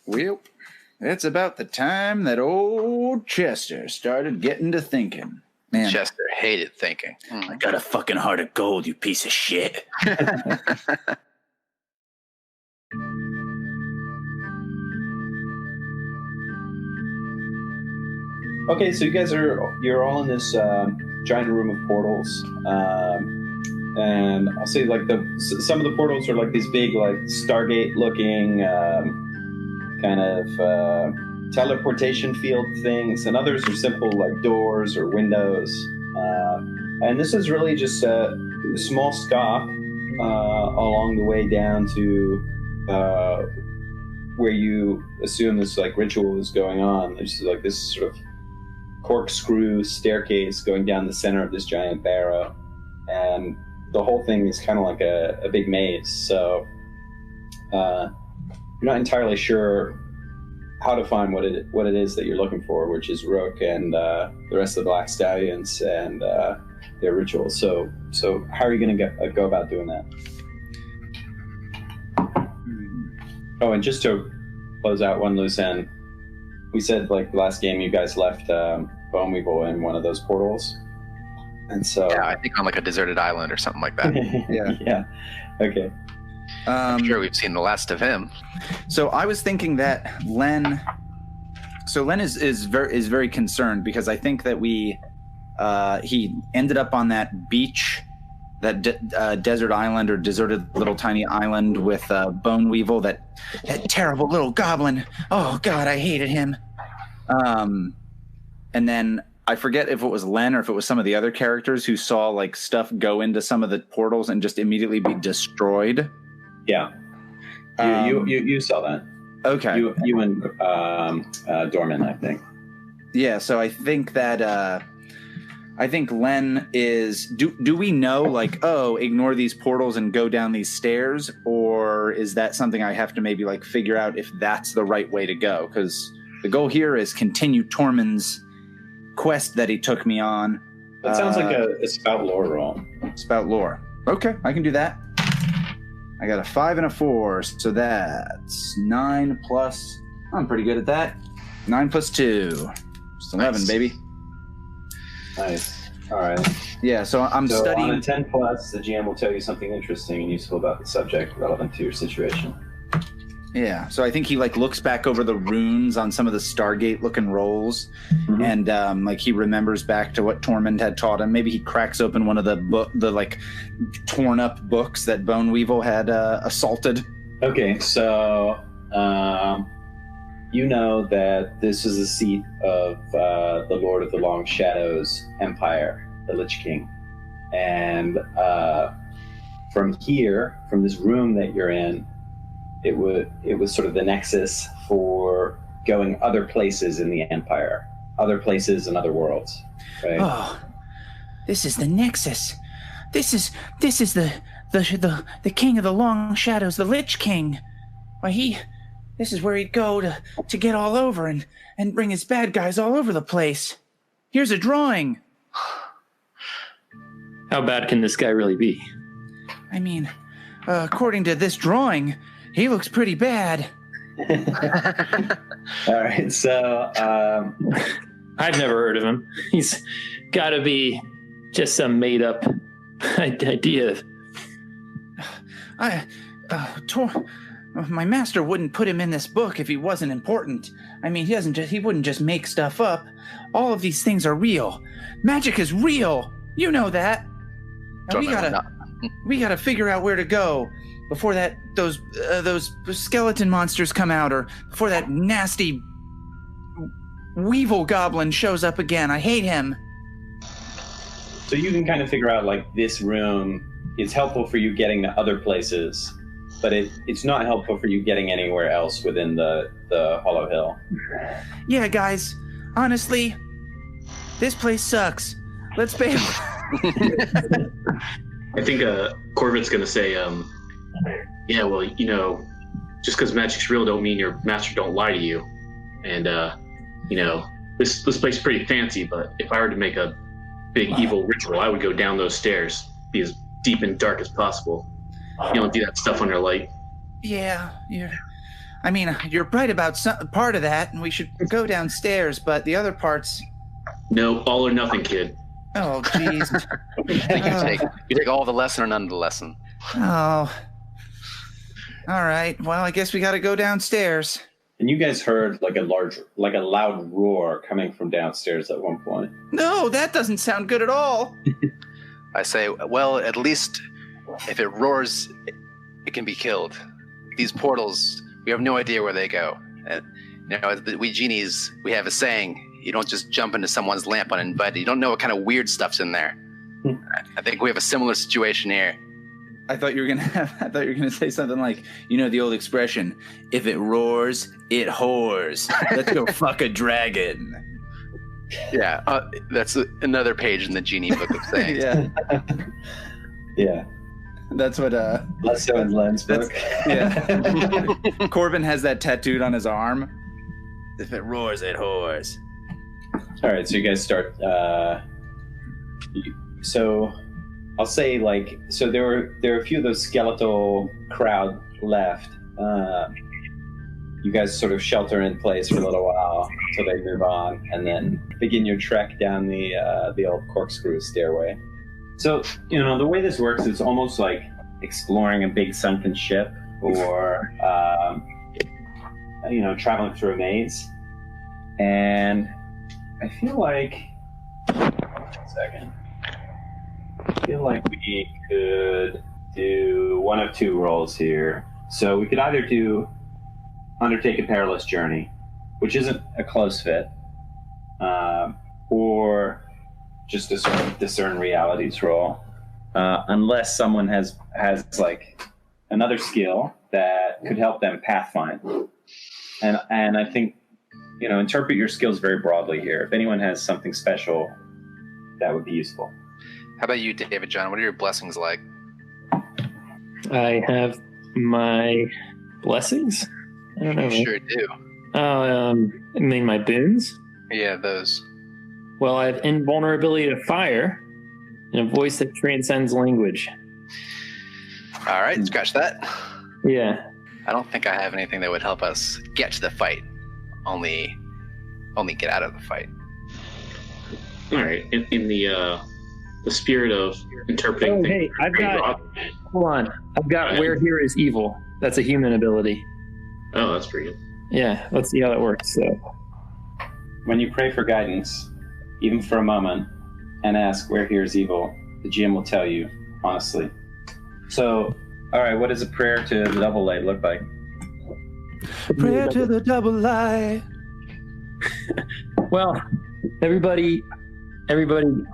Well, it's about the time that old Chester started getting to thinking. Man, Chester hated thinking. I got a fucking heart of gold, you piece of shit. Okay, so you're all in this giant room of portals, and I'll say like some of the portals are like these big like Stargate-looking kind of teleportation field things, and others are simple like doors or windows. And this is really just a small stop along the way down to where you assume this like ritual is going on. There's like this sort of corkscrew staircase going down the center of this giant barrow, and the whole thing is kind of like a big maze. So you're not entirely sure how to find what it is that you're looking for, which is Rook and the rest of the Black Stallions and their ritual. So how are you going to go about doing that? Oh, and just to close out one loose end, we said like last game you guys left Bone Weevil in one of those portals, and so yeah, I think on like a deserted island or something like that. Yeah. Okay. I'm sure we've seen the last of him. So I was thinking that Len. So Len is very concerned because I think that he ended up on that beach, that desert island or deserted little tiny island with Bone Weevil, that terrible little goblin. Oh God, I hated him. And then I forget if it was Len or if it was some of the other characters who saw like stuff go into some of the portals and just immediately be destroyed. Yeah, you saw that. Okay, you and Dormin, I think. Yeah, so I think that I think Len is. Do we know like, oh, ignore these portals and go down these stairs, or is that something I have to maybe like figure out if that's the right way to go? Because the goal here is continue Tormin's quest that he took me on. That sounds like a spout lore roll. Spout lore. Okay, I can do that. I got a 5 and a 4, so that's 9 plus. I'm pretty good at that. 9 plus 2. It's 11, Nice. Baby. Nice. All right. Yeah, so I'm studying. On a 10 plus, the GM will tell you something interesting and useful about the subject relevant to your situation. Yeah, so I think he like looks back over the runes on some of the Stargate looking rolls, and like he remembers back to what Tormund had taught him. Maybe he cracks open one of the like torn up books that Bone Weevil had assaulted. Okay, so you know that this is the seat of the Lord of the Long Shadows Empire, the Lich King, and from here, from this room that you're in, it was sort of the nexus for going other places in the Empire, other places and other worlds, right? Oh, this is the nexus. This is the king of the Long Shadows, the Lich King. Why, this is where he'd go to get all over and bring his bad guys all over the place. Here's a drawing. How bad can this guy really be? I mean, according to this drawing, he looks pretty bad. All right, so I've never heard of him. He's got to be just some made-up idea. My master wouldn't put him in this book if he wasn't important. I mean, he wouldn't just make stuff up. All of these things are real. Magic is real. You know that. And we gotta figure out where to go before those skeleton monsters come out, or before that nasty weevil goblin shows up again. I hate him. So you can kind of figure out, like, this room is helpful for you getting to other places, but it's not helpful for you getting anywhere else within the Hollow Hill. Yeah, guys. Honestly, this place sucks. Let's bail. I think Corvid's going to say, yeah, well, you know, just because magic's real don't mean your master don't lie to you. And, you know, this place is pretty fancy, but if I were to make a big evil ritual, I would go down those stairs, be as deep and dark as possible. You don't do that stuff under light. Yeah, I mean, you're right about part of that, and we should go downstairs, but the other parts... No, all or nothing, kid. Oh, jeez. You take all the lesson or none of the lesson. Oh. All right. Well, I guess we got to go downstairs. And you guys heard like a loud roar coming from downstairs at one point. No, that doesn't sound good at all. I say, well, at least if it roars, it can be killed. These portals, we have no idea where they go. We genies, we have a saying, you don't just jump into someone's lamp uninvited. You don't know what kind of weird stuff's in there. I think we have a similar situation here. I thought you were gonna say something like, the old expression, if it roars, it whores. Let's go fuck a dragon. Yeah, that's another page in the genie book of sayings. Yeah. Yeah. That's what Lesso and Len's book. Yeah. Corbin has that tattooed on his arm. If it roars, it whores. All right, so you guys start. So I'll say so there are a few of those skeletal crowd left. You guys sort of shelter in place for a little while until they move on, and then begin your trek down the old corkscrew stairway. So the way this works is almost like exploring a big sunken ship, or traveling through a maze. And I feel like we could do one of two roles here. So we could either undertake a perilous journey, which isn't a close fit, or just a sort of discern realities roll, unless someone has like another skill that could help them pathfind. And I think interpret your skills very broadly here. If anyone has something special, that would be useful. How about you, David John? What are your blessings like? I have my blessings? I don't know. You sure do. I mean my boons? Yeah, those. Well, I have invulnerability to fire and a voice that transcends language. All right, scratch that. Yeah. I don't think I have anything that would help us get to the fight. Only get out of the fight. All right. In the spirit of interpreting things. Hey, hold on. I've got where here is evil. That's a human ability. Oh, that's pretty good. Yeah, let's see how that works. So, when you pray for guidance, even for a moment, and ask where here is evil, the GM will tell you honestly. So, all right, what does a prayer to the double light look like? Prayer to the double light. Well, everybody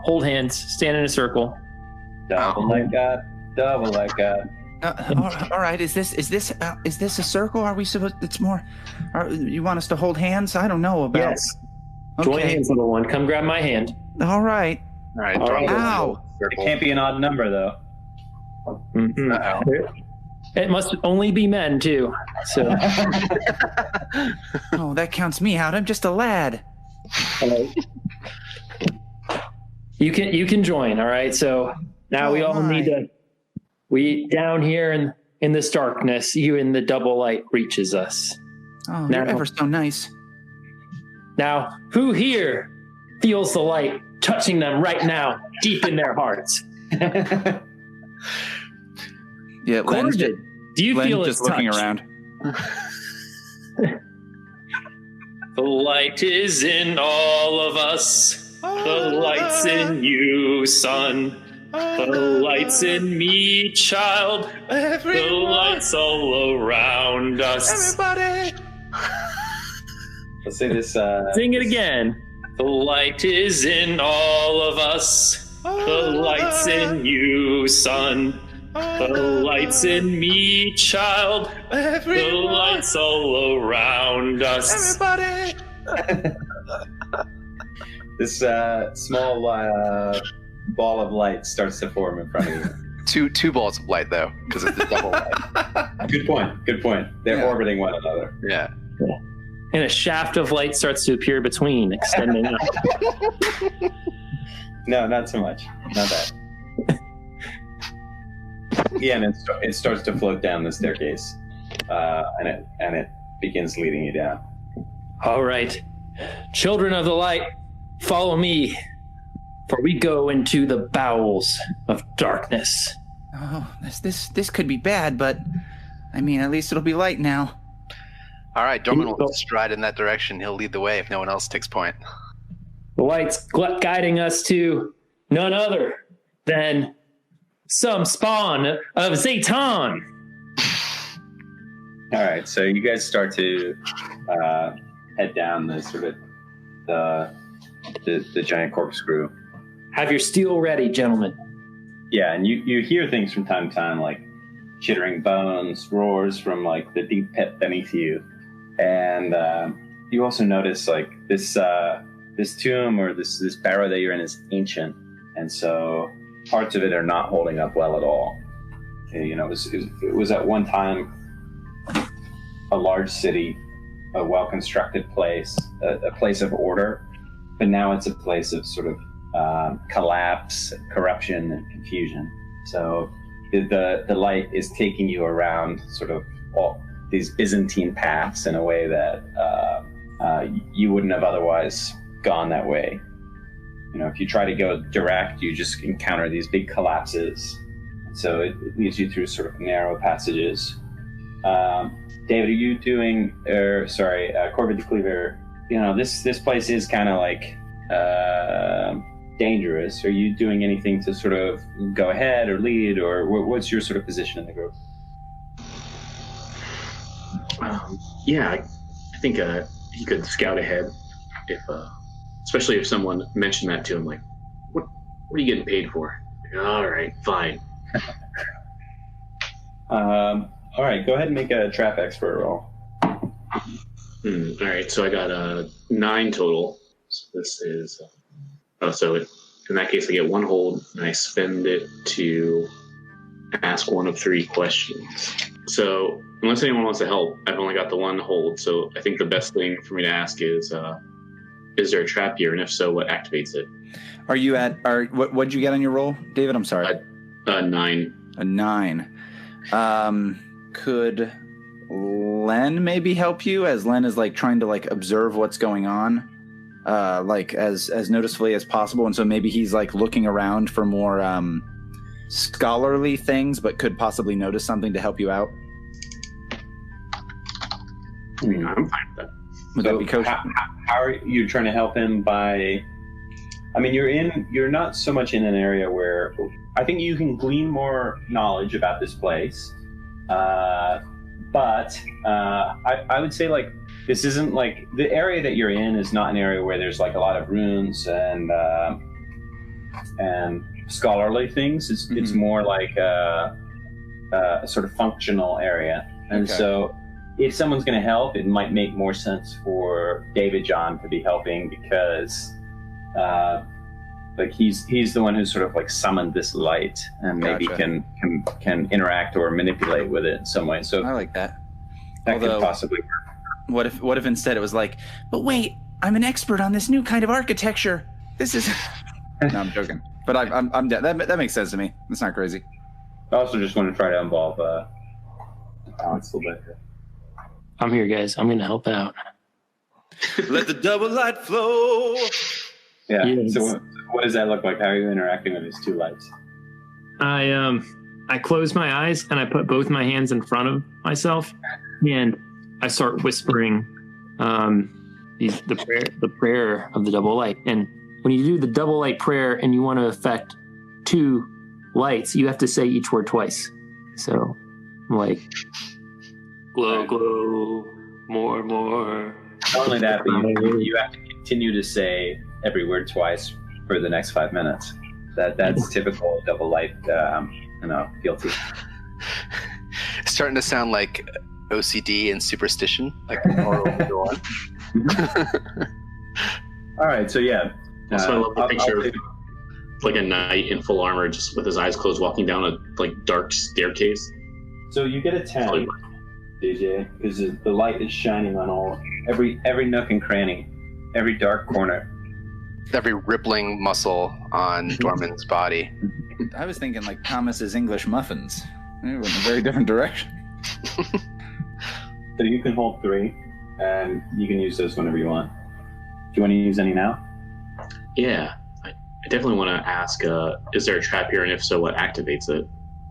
hold hands, stand in a circle. Double light God, double light God. All right, is this a circle? Are we supposed? It's more. You want us to hold hands? I don't know about. Yes. Okay. Join hands, little one. Come grab my hand. All right. All right. Ow. It can't be an odd number though. Mm-hmm. It must only be men too. So. Oh, that counts me out. I'm just a lad. You can join. All right. So now we all need to. We down here in this darkness. You in the double light reaches us. Oh, you're ever so nice. Now, who here feels the light touching them right now, deep in their hearts? Yeah, Len's do you feel just its looking touch? around? The light is in all of us. The light's in you, son. The light's in me, child. The light's all around us. Everybody. Let's say this. Sing it again. The light is in all of us. The light's in you, son. The light's in me, child. The light's all around us. Everybody. This small ball of light starts to form in front of you. Two balls of light though, because it's the double light. Good point. They're orbiting one another. Yeah. And a shaft of light starts to appear between, extending up. No, not so much. Not that. Yeah, and it starts to float down the staircase, and it begins leading you down. All right. Children of the light, follow me, for we go into the bowels of darkness. Oh, this could be bad, but I mean, at least it'll be light now. All right, Dormin will stride in that direction. He'll lead the way if no one else takes point. The light's guiding us to none other than some spawn of Zayton. All right, so you guys start to head down the sort of the giant corkscrew. Have your steel ready, gentlemen. Yeah, and you hear things from time to time, like chittering bones, roars from like the deep pit beneath you, and you also notice like this tomb or this barrow that you're in is ancient, and so parts of it are not holding up well at all. You know, it was at one time a large city, a well-constructed place, a place of order, but now it's a place of sort of collapse, corruption, and confusion. So the light is taking you around sort of all these Byzantine paths in a way that you wouldn't have otherwise gone that way. You know, if you try to go direct, you just encounter these big collapses. So it leads you through sort of narrow passages. David, are you doing, Corvid the Cleaver, you know, this place is kind of like dangerous. Are you doing anything to sort of go ahead or lead, or what's your sort of position in the group? Yeah, I think he could scout ahead, if especially if someone mentioned that to him, like, what are you getting paid for? All right, fine. All right, go ahead and make a trap expert roll. All right, so I got 9 total. So this is in that case I get 1 hold and I spend it to ask one of 3 questions. So unless anyone wants to help, I've only got the 1 hold. So I think the best thing for me to ask is there a trap here, and if so, what activates it? Are you at? What'd you get on your roll, David? I'm sorry. 9. A 9. Could Len maybe help you, as Len is like trying to like observe what's going on, like as noticeably as possible, and so maybe he's like looking around for more scholarly things, but could possibly notice something to help you out. I mean, I'm fine with that. Would that be kosher? How are you trying to help him by? I mean, you're not so much in an area where I think you can glean more knowledge about this place. But I would say like this isn't like the area that you're in is not an area where there's like a lot of runes and scholarly things. It's more like a sort of functional area, and so if someone's going to help, it might make more sense for David John to be helping because like he's the one who sort of like summoned this light and maybe can interact or manipulate with it in some way. So I like that. That could possibly work. What if instead it was like, but wait, I'm an expert on this new kind of architecture. This is. No, I'm joking. But I'm dead. That makes sense to me. It's not crazy. I also just want to try to involve Alex a little bit here. I'm here, guys. I'm going to help out. Let the double light flow. Yeah. Yes. So what does that look like? How are you interacting with these 2 lights? I close my eyes and I put both my hands in front of myself and I start whispering the prayer of the double light. And when you do the double light prayer and you want to affect 2 lights, you have to say each word twice. So I'm like, glow, glow, more, more. Not only that, but you have to continue to say every word twice for the next 5 minutes. That's typical double light, guilty. It's starting to sound like OCD and superstition, like Amor will go on. All right, so yeah. Also, I love the picture of like a knight in full armor, just with his eyes closed, walking down a like dark staircase. So you get a 10, DJ, because the light is shining on every nook and cranny, every dark corner. Every rippling muscle on Dormin's body. I was thinking like Thomas's English muffins. We went in a very different direction. So you can hold 3, and you can use those whenever you want. Do you want to use any now? Yeah, I definitely want to ask, is there a trap here, and if so, what activates it?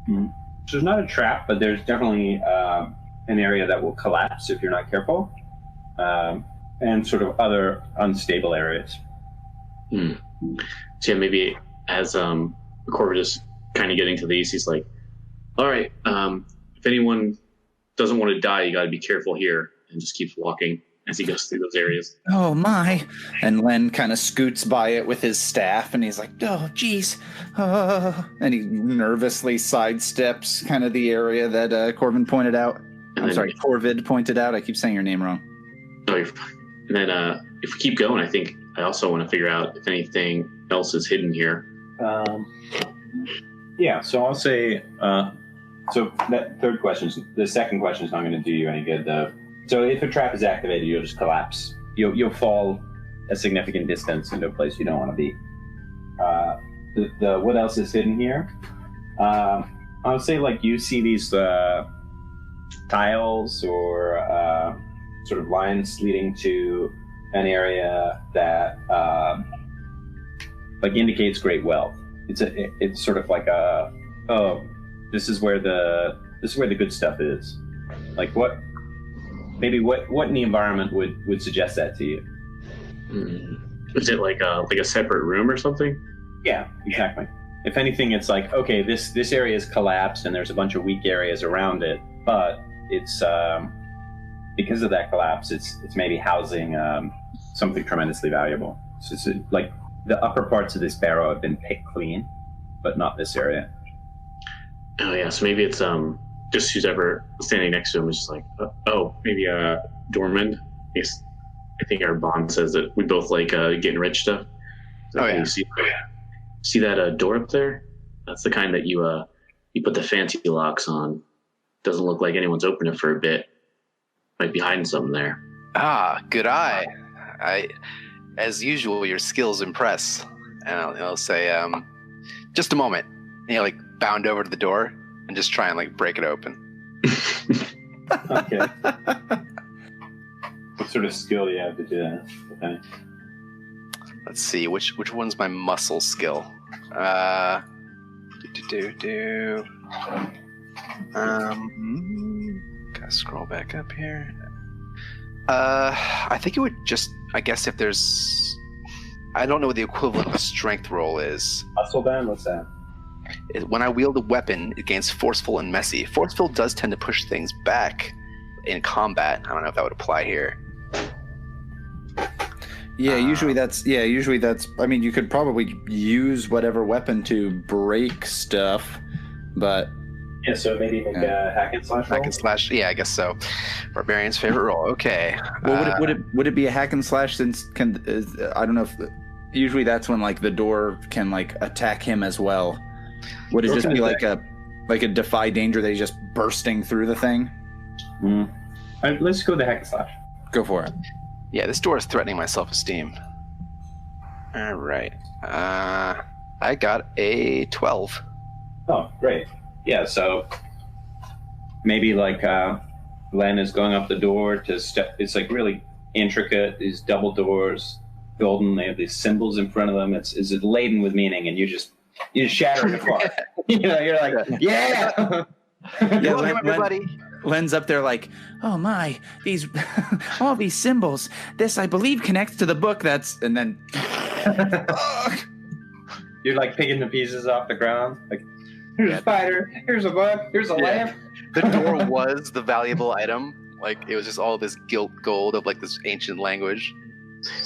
So there's not a trap, but there's definitely an area that will collapse if you're not careful, and sort of other unstable areas. So yeah, maybe as Corvid is kind of getting to these, he's like, all right, if anyone doesn't want to die, you got to be careful here, and just keeps walking as he goes through those areas. Oh my! And Len kind of scoots by it with his staff, and he's like, "Oh, geez," and he nervously sidesteps kind of the area that Corvid pointed out. Corvid pointed out. I keep saying your name wrong. Oh, you're fine. And then if we keep going, I think I also want to figure out if anything else is hidden here. Yeah, so I'll say. So that the second question is not going to do you any good, though. So if a trap is activated, you'll just collapse. You'll fall a significant distance into a place you don't want to be. What else is hidden here? I'll say like you see these tiles or sort of lines leading to an area that like indicates great wealth. It's sort of like this is where the good stuff is. Like what in the environment would suggest that to you? Is it like a separate room or something? Yeah, exactly. If anything, it's like, okay, this area is collapsed and there's a bunch of weak areas around it, but it's because of that collapse, it's maybe housing something tremendously valuable. So it's like the upper parts of this barrow have been picked clean, but not this area. Oh yeah, so maybe it's just who's ever standing next to him is just like, maybe Dormin. Yes, I think our bond says that we both like getting rich stuff. Oh yeah. You see that door up there? That's the kind that you put the fancy locks on. Doesn't look like anyone's opened it for a bit. Might be hiding something there. Ah, good eye. As usual, your skills impress. And I'll say, just a moment. And he'll like bound over to the door and just try and like break it open. Okay. What sort of skill do you have to do that? Okay. Let's see, which one's my muscle skill? Gotta scroll back up here. I think it would just, I guess if there's, I don't know what the equivalent of a strength roll is. Muscle band? What's that? When I wield a weapon, it gains forceful and messy. Forceful does tend to push things back in combat. I don't know if that would apply here. Yeah, usually that's. I mean, you could probably use whatever weapon to break stuff, but. Yeah, so maybe like a hack and slash roll? Hack and slash, yeah, I guess so. Barbarian's favorite roll, okay. Well, would it be a hack and slash since I don't know if usually that's when like the door can like attack him as well. Would it just be like a defy danger that he's just bursting through the thing? All right, let's go with the hack and slash. Go for it. Yeah, this door is threatening my self-esteem. All right. I got a 12. Oh, great. Yeah, so maybe like Len is going up the door to step. It's like really intricate. These double doors, golden. They have these symbols in front of them. It's laden with meaning, and you just shatter it apart. You're like, yeah. Welcome, everybody. Len's up there like, oh my, these all these symbols. This I believe connects to the book. And then you're like picking the pieces off the ground. Like, here's a spider. Here's a book. Here's a lamp. The door was the valuable item. Like it was just all this gilt gold of like this ancient language.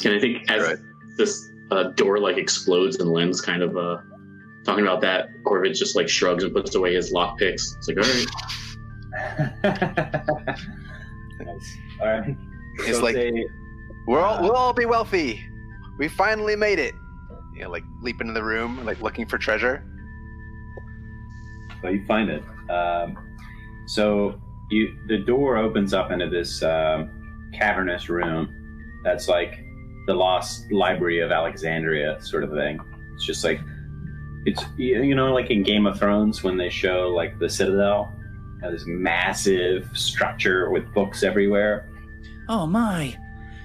And I think as this door like explodes and Len's kind of talking about that, Corvid just like shrugs and puts away his lockpicks. It's like, all right. Nice. All right. It's so like we'll all be wealthy. We finally made it. Like leap into the room, like looking for treasure. Well, you find it. So the door opens up into this cavernous room. That's like the lost library of Alexandria, sort of thing. It's just like it's like in Game of Thrones when they show like the Citadel. this massive structure with books everywhere. Oh my!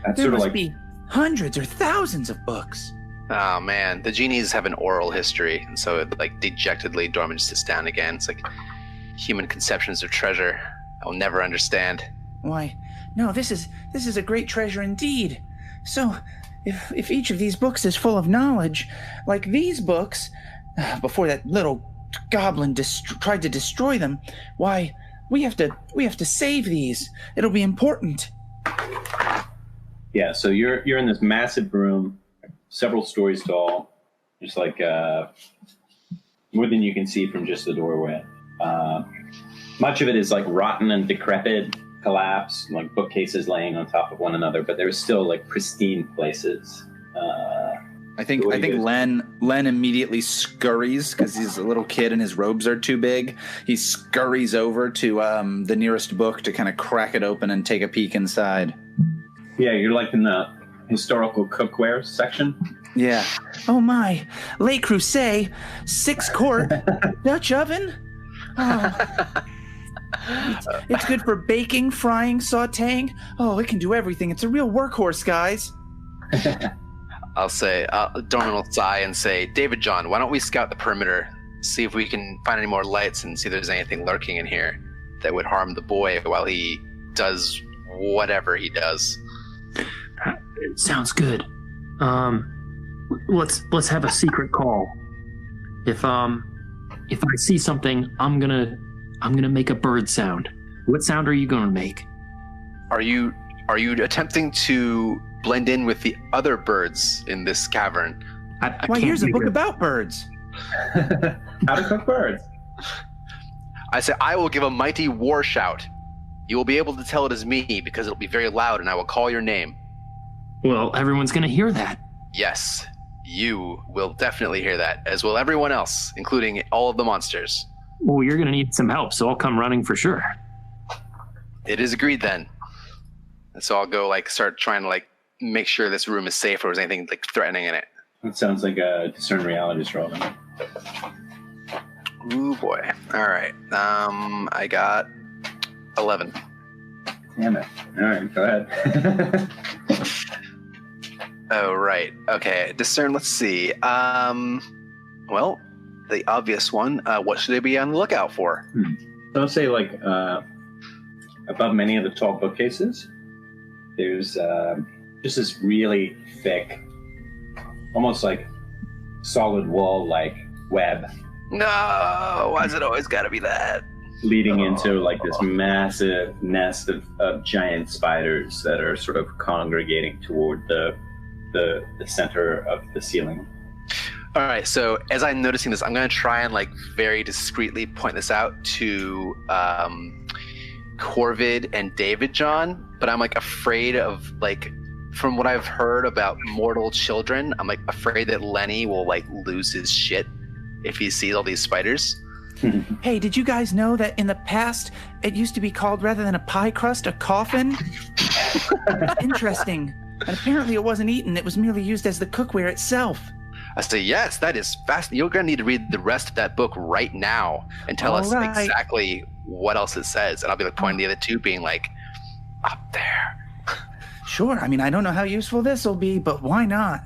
That's There sort of must like be hundreds or thousands of books. Oh man, the genies have an oral history, and so like dejectedly, Dormin sits down again. It's like human conceptions of treasure I'll never understand. Why, no, this is a great treasure indeed. So, if each of these books is full of knowledge, like these books, before that little goblin tried to destroy them, why, we have to save these. It'll be important. Yeah, so you're in this massive room, several stories tall, just like more than you can see from just the doorway. Much of it is like rotten and decrepit, collapsed, like bookcases laying on top of one another, but there's still like pristine places. I think Len immediately scurries because he's a little kid and his robes are too big. He scurries over to the nearest book to kind of crack it open and take a peek inside. Yeah, you're like in the historical cookware section. Yeah. Oh my, Le Creuset, 6-quart Dutch oven. Oh. It's good for baking, frying, sautéing. Oh, it can do everything. It's a real workhorse, guys. I'll say, Dormin will sigh and say, David John, why don't we scout the perimeter, see if we can find any more lights and see if there's anything lurking in here that would harm the boy while he does whatever he does. It sounds good. Let's have a secret call. If I see something, I'm gonna make a bird sound. What sound are you gonna make? Are you attempting to blend in with the other birds in this cavern? I Why, can't here's a do book that. about birds. How to cook birds. I say, I will give a mighty war shout. You will be able to tell it is me because it'll be very loud and I will call your name. Well, everyone's gonna hear that. Yes, you will definitely hear that, as will everyone else, including all of the monsters. Well, you're gonna need some help, so I'll come running for sure. It is agreed then. And so I'll go start trying to make sure this room is safe or there's anything threatening in it. That sounds like a discern realities roll. Ooh boy. All right. I got 11. Damn it. All right, go ahead. Oh, right. Okay. Discern, let's see. Well, the obvious one, what should I be on the lookout for? So I'll say above many of the tall bookcases, there's just this really thick, almost like solid wall-like web No, why's it always got to be that? leading into this massive nest of giant spiders that are sort of congregating toward the center of the ceiling. All right, so as I'm noticing this, I'm going to try and very discreetly point this out to Corvid and David John, but I'm afraid of from what I've heard about mortal children, I'm afraid that Lenny will lose his shit if he sees all these spiders. Hey, did you guys know that in the past it used to be called, rather than a pie crust, a coffin? Interesting. And apparently it wasn't eaten, it was merely used as the cookware itself. I say, yes, that is fast. You're going to need to read the rest of that book right now and tell us right. exactly what else it says. And I'll be pointing the other two, being up there. Sure, I mean, I don't know how useful this will be, but why not?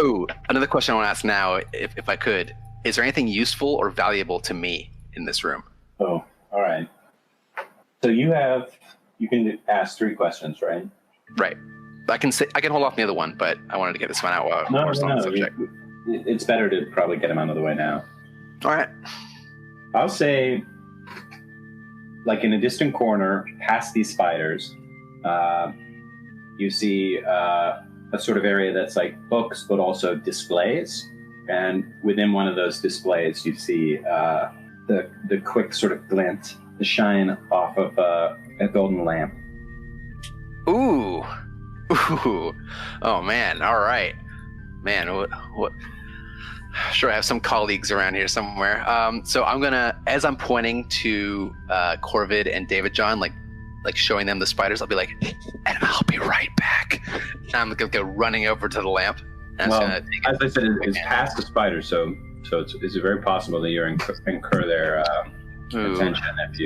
Ooh, another question I want to ask now, if I could. Is there anything useful or valuable to me in this room? Oh, all right. So you can ask 3 questions, right? Right. I can hold off on the other one, but I wanted to get this one out while we're still on the subject. It's better to probably get them out of the way now. All right. I'll say, in a distant corner, past these spiders, you see a sort of area that's books, but also displays. And within one of those displays, you see the quick sort of glint, the shine off of a golden lamp. Ooh. Oh, man. All right. Man, what? Sure, I have some colleagues around here somewhere. So I'm going to, as I'm pointing to Corvid and David John, showing them the spiders, I'll be and I'll be right back. And I'm going to go running over to the lamp. And Well, as I said, it's past the spider, so So it's very possible that you incur their attention if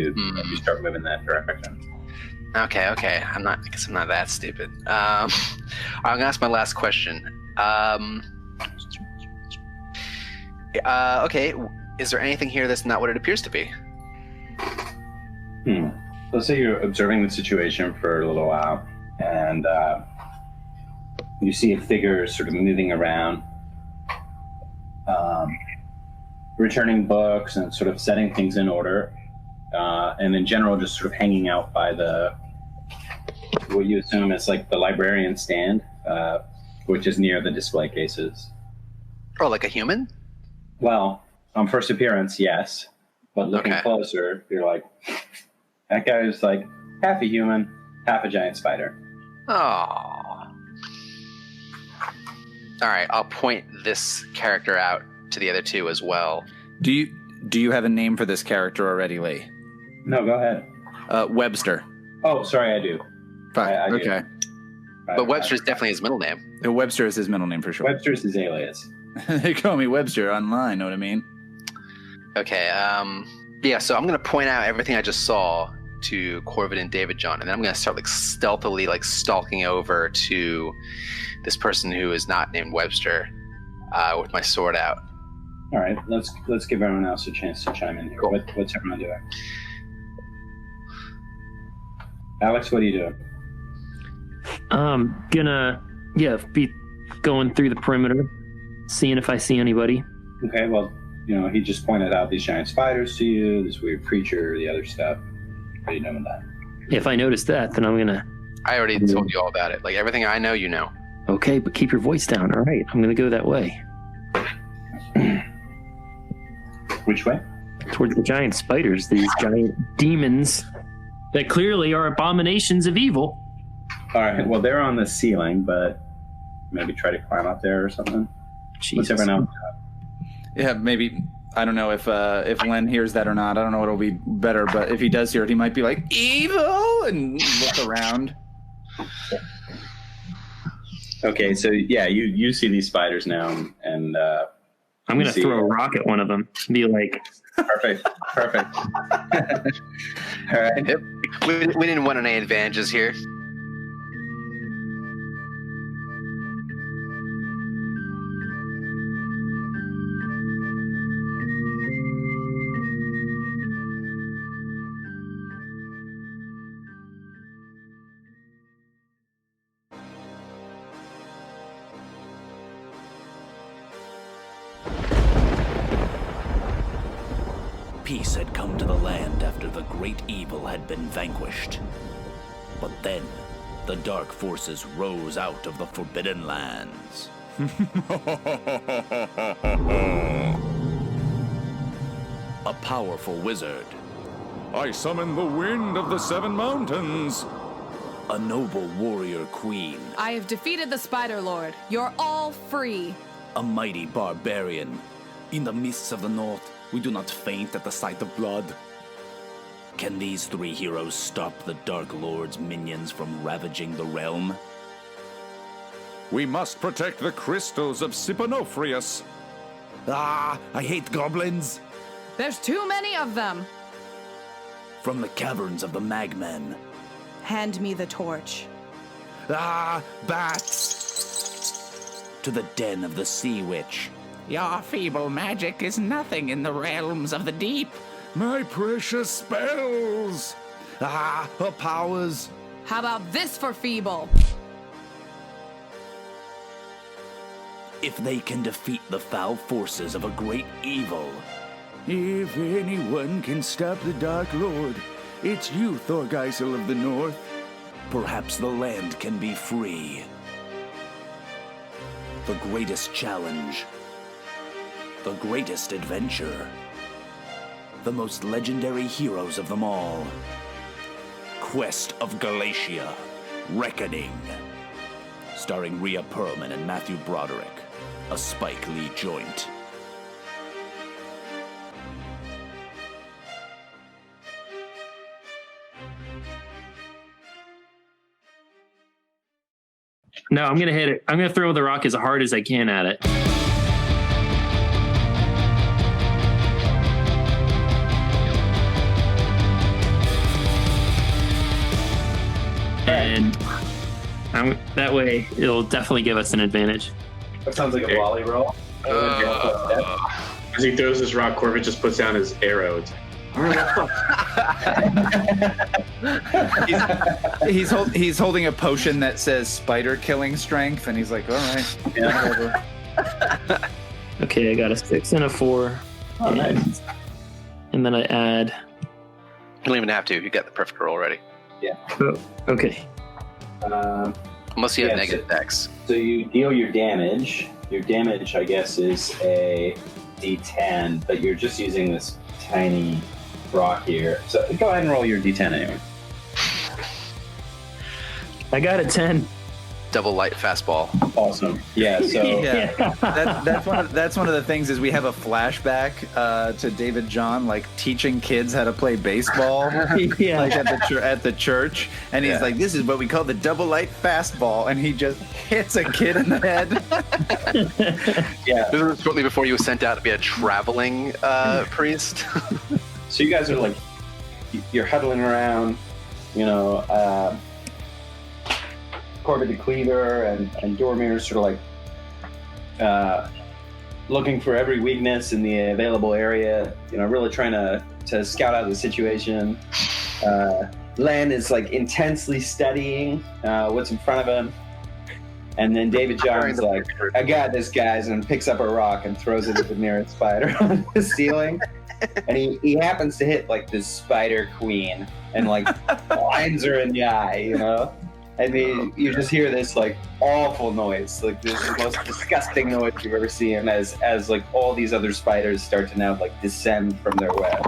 you start moving that direction. Okay. I guess I'm not that stupid. I'm gonna ask my last question. Okay, is there anything here that's not what it appears to be? Let's say you're observing the situation for a little while, and you see a figure sort of moving around, returning books and sort of setting things in order, and in general just sort of hanging out by what you assume is like the librarian stand, which is near the display cases. Oh, like a human? Well, on first appearance, yes. But looking closer, you're like, that guy is like half a human, half a giant spider. Oh. All right, I'll point this character out to the other two as well. Do you have a name for this character already, Leigh? No, go ahead. Webster. Oh, sorry, I do. Fine. I do. Okay. But Webster's definitely his middle name. Webster is his middle name for sure. Webster's his alias. They call me Webster online, know what I mean? Okay, yeah, so I'm going to point out everything I just saw to Corvid and David John, and then I'm going to start like stealthily like stalking over to this person who is not named Webster with my sword out. All right, let's give everyone else a chance to chime in here. Cool. What's everyone doing? Alex, what are you doing? Gonna be going through the perimeter, seeing if I see anybody. Okay, well, he just pointed out these giant spiders to you, this weird creature, the other stuff. What are you doing with that? If I notice that, then I'm gonna... I already told you all about it. Like, everything I know, you know. Okay, but keep your voice down. All right, I'm gonna go that way. Which way? Towards the giant spiders, these giant demons that clearly are abominations of evil. All right, well, they're on the ceiling, but maybe try to climb up there or something. Jesus. What's everyone else? Yeah, maybe. I don't know if Len hears that or not. I don't know what'll be better, but if he does hear it, he might be like, evil, and look around. Okay, so yeah, you see these spiders now, and I'm going to throw a rock at one of them and be like... Perfect. All right. Yep. We didn't want any advantages here. Peace had come to the land after the great evil had been vanquished. But then, the dark forces rose out of the Forbidden Lands. A powerful wizard. I summon the wind of the Seven Mountains. A noble warrior queen. I have defeated the Spider Lord. You're all free. A mighty barbarian. In the mists of the north, we do not faint at the sight of blood. Can these three heroes stop the Dark Lord's minions from ravaging the realm? We must protect the crystals of Siponofrius. Ah, I hate goblins! There's too many of them. From the caverns of the Magmen. Hand me the torch. Ah, bats! To the den of the Sea Witch. Your feeble magic is nothing in the realms of the deep. My precious spells! Ah, her powers! How about this for feeble? If they can defeat the foul forces of a great evil. If anyone can stop the Dark Lord, it's you, Thorgeisel of the North. Perhaps the land can be free. The greatest challenge. The greatest adventure. The most legendary heroes of them all. Quest of Galatia. Reckoning. Starring Rhea Perlman and Matthew Broderick. A Spike Lee joint. No, I'm going to hit it. I'm going to throw the rock as hard as I can at it. and that way it'll definitely give us an advantage. That sounds like a volley roll. As he throws his rock, Corvid just puts down his arrow. He's holding a potion that says spider killing strength, and he's like, all right. Yeah, whatever. Okay, I got a 6 and a 4. Oh, nice. And then I add... You don't even have to. You got the perfect roll already. Yeah. Oh, okay. Unless you have negative dex. So you deal your damage. Your damage, I guess, is a D10, but you're just using this tiny rock here. So go ahead and roll your D10 anyway. I got a 10. Double light fastball. Awesome. Yeah. So that's one of the things is we have a flashback to David John like teaching kids how to play baseball like at the church, and he's like, this is what we call the double light fastball, and he just hits a kid in the head. Yeah. This was shortly before you were sent out to be a traveling priest. So you guys are like, you're huddling around, Corvid the Cleaver and Dormin are sort of like looking for every weakness in the available area, really trying to scout out the situation. Len is like intensely studying what's in front of him. And then David John's like, I got this, guys, and picks up a rock and throws it at the nearest spider on the ceiling. And he happens to hit like this spider queen and like blinds her in the eye, And you just hear this like awful noise, like this is the most disgusting noise you've ever seen, as like all these other spiders start to now like descend from their web.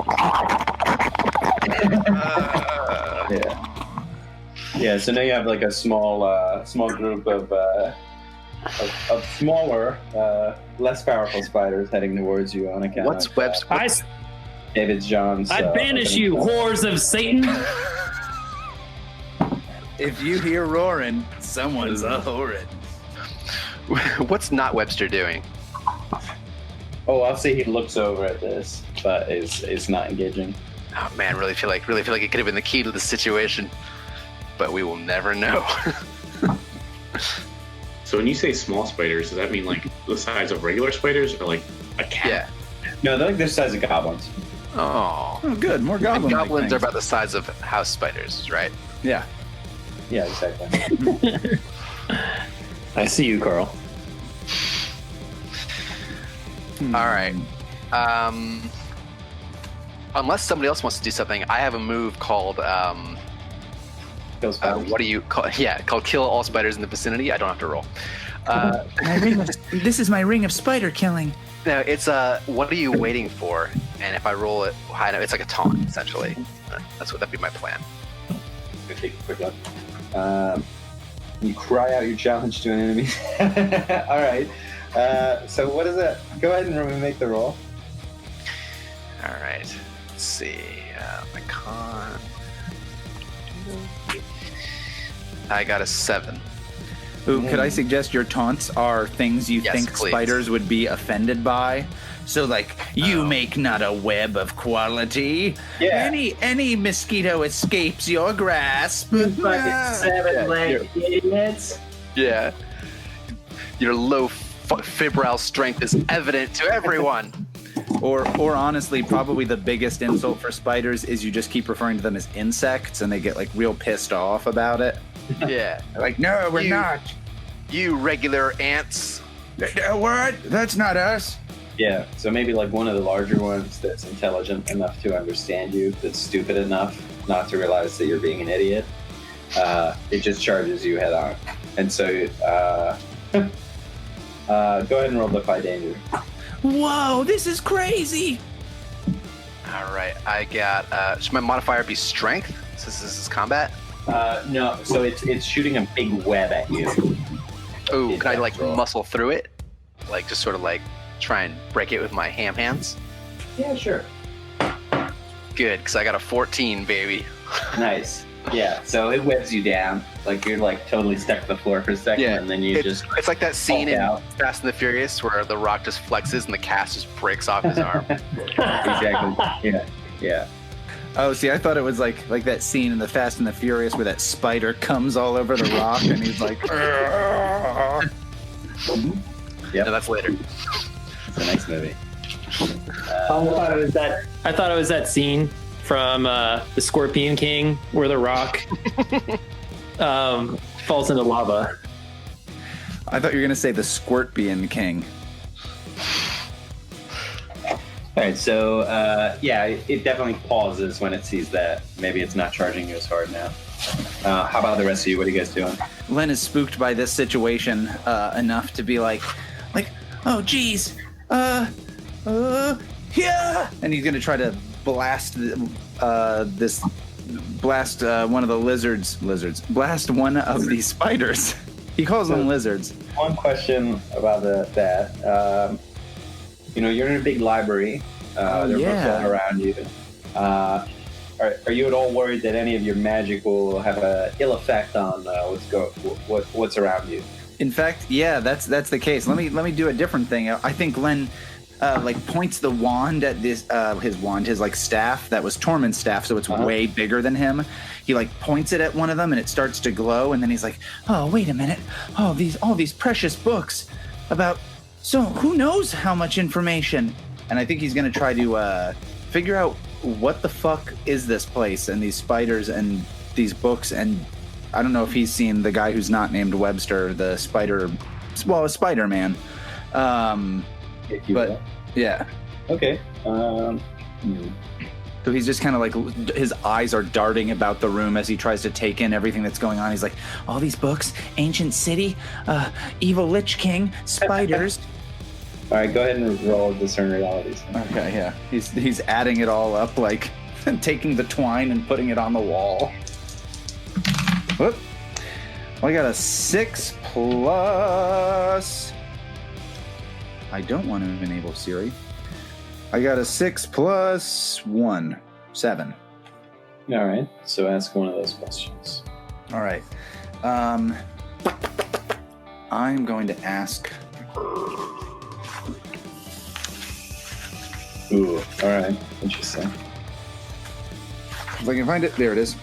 Yeah. So now you have like a small group of smaller, less powerful spiders heading towards you on account. What's web? David John's. I banish you, whores of Satan. If you hear roaring, someone's a whoring. What's not Webster doing? Oh, I'll say he looks over at this, but is not engaging. Oh man, really feel like it could have been the key to the situation, but we will never know. So when you say small spiders, does that mean like the size of regular spiders, or like a cat? Yeah. No, they're like the size of goblins. Oh, good. More goblins. Goblins are about the size of house spiders, right? Yeah. Yeah, exactly. I see you, Carl. All right. Unless somebody else wants to do something, I have a move called Kill spiders. what do you call? Yeah, called Kill All Spiders in the Vicinity. I don't have to roll. This is my ring of spider killing. No, it's what are you waiting for? And if I roll it high enough, it's like a taunt essentially. That'd be my plan. Take a quick look. You cry out your challenge to an enemy. All right. So what is it? Go ahead and make the roll. All right. Let's see. My con. I got a 7. Ooh, could I suggest your taunts are things you think please. Spiders would be offended by? So, like, you make not a web of quality. Yeah. Any mosquito escapes your grasp. Seven-legged idiots. Yeah. Your low febrile strength is evident to everyone. Or honestly, probably the biggest insult for spiders is you just keep referring to them as insects, and they get like real pissed off about it. Yeah. They're like, no, we're not. You regular ants. What? That's not us. Yeah, so maybe like one of the larger ones that's intelligent enough to understand you, that's stupid enough not to realize that you're being an idiot. It just charges you head on. And so go ahead and roll Defy Danger. Whoa, this is crazy. All right. I got, should my modifier be strength since this is combat? No, so it's shooting a big web at you. Oh, can I like muscle through it? Like just sort of like try and break it with my ham hands? Yeah, sure. Good, because I got a 14, baby. Nice. Yeah, so it webs you down. Like you're like totally stuck to the floor for a second, and then it's like that scene in out. Fast and the Furious where the Rock just flexes and the cast just breaks off his arm. Exactly. Yeah. Oh, see, I thought it was like that scene in the Fast and the Furious where that spider comes all over the rock and he's like, Yeah, no, that's later. It's a nice movie. I thought it was that scene from the Scorpion King where the rock falls into lava. I thought you were going to say the Scorpion King. All right, so it definitely pauses when it sees that. Maybe it's not charging you as hard now. How about the rest of you? What are you guys doing? Len is spooked by this situation enough to be like, oh, geez, yeah, and he's gonna try to blast one of the blast one of these spiders. He calls them lizards. One question about that. You're in a big library. There are books all around you. Are you at all worried that any of your magic will have an ill effect on what's around you? In fact, yeah, that's the case. Let me do a different thing. I think Len points the wand at his staff that was Tormin's staff, so it's way bigger than him. He points it at one of them and it starts to glow, and then he's like, "Oh, wait a minute! All these precious books about. So who knows how much information?" And I think he's gonna try to figure out what the fuck is this place and these spiders and these books. And I don't know if he's seen the guy who's not named Webster, a Spider-Man. But yeah. Okay. So he's just kind of his eyes are darting about the room as he tries to take in everything that's going on. He's like, all these books, ancient city, evil Lich King, spiders. All right, go ahead and roll discern realities. Okay, yeah. He's adding it all up, taking the twine and putting it on the wall. Whoop. Well, I got a 6 plus... I don't want to enable Siri. I got a 6 plus 1. 7. All right, so ask one of those questions. All right. I'm going to ask... Ooh, all right. Interesting. If I can find it. There it is.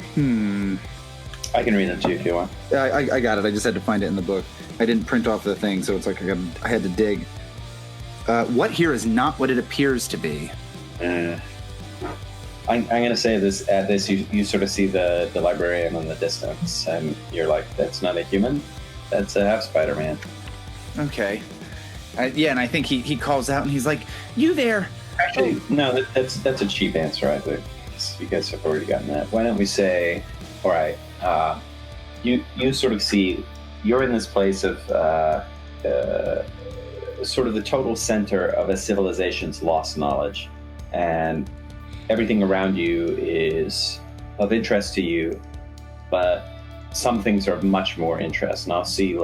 I can read them to you if you want. I got it. I just had to find it in the book. I didn't print off the thing, so it's I had to dig. What here is not what it appears to be. I'm going to say this. At this, you sort of see the librarian in the distance, and you're like, that's not a human. That's a half Spider-Man. Okay. And I think he calls out, and he's like, "You there?" Actually, no, that's a cheap answer, I think. You guys have already gotten that. Why don't we say, all right, you sort of see, you're in this place of sort of the total center of a civilization's lost knowledge, and everything around you is of interest to you, but some things are of much more interest. And I'll see